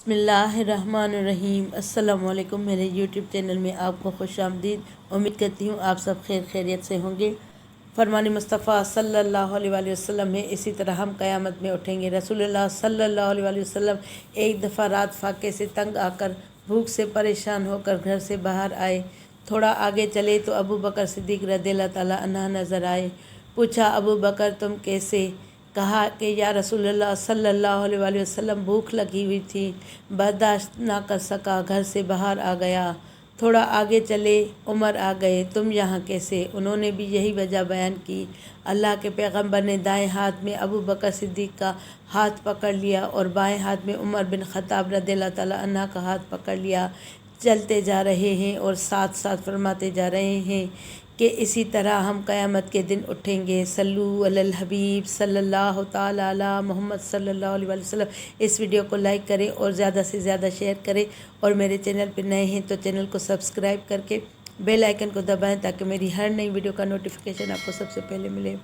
बिस्मिल्लाहिर्रहमानिर्रहीम। अस्सलाम वालेकुम। मेरे यूट्यूब चैनल में आपको खुश आमदीद। उम्मीद करती हूँ आप सब खैरियत से होंगे। फरमान मुस्तफ़ा सल्लल्लाहु अलैहि वसल्लम में इसी तरह हम क़यामत में उठेंगे। रसूलुल्लाह सल्लल्लाहु अलैहि वसल्लम एक दफ़ा रात फाके से तंग आकर भूख से परेशान होकर घर से बाहर आए। थोड़ा आगे चले तो अबू बकर सिद्दीक़ रज़ियल्लाहु ताला अन्हु नज़र आए। पूछा, अबू बकर तुम कैसे? कहा कि या रसूलल्लाह सल्लल्लाहु अलैहि वसल्लम भूख लगी हुई थी, बर्दाश्त ना कर सका, घर से बाहर आ गया। थोड़ा आगे चले, उमर आ गए। तुम यहाँ कैसे? उन्होंने भी यही वजह बयान की। अल्लाह के पैगंबर ने दाएं हाथ में अबू बकर सिद्दीक़ का हाथ पकड़ लिया और बाएं हाथ में उमर बिन ख़त्ताब रज़ियल्लाहु ताला अन्हु का हाथ पकड़ लिया। चलते जा रहे हैं और साथ साथ फरमाते जा रहे हैं कि इसी तरह हम क़यामत के दिन उठेंगे। सल्लू अलल हबीब सल्लल्लाहु ताला अला मोहम्मद सल्लल्लाहु अलैहि वसल्लम। इस वीडियो को लाइक करें और ज़्यादा से ज़्यादा शेयर करें, और मेरे चैनल पर नए हैं तो चैनल को सब्सक्राइब करके बेल आइकन को दबाएं ताकि मेरी हर नई वीडियो का नोटिफिकेशन आपको सबसे पहले मिले।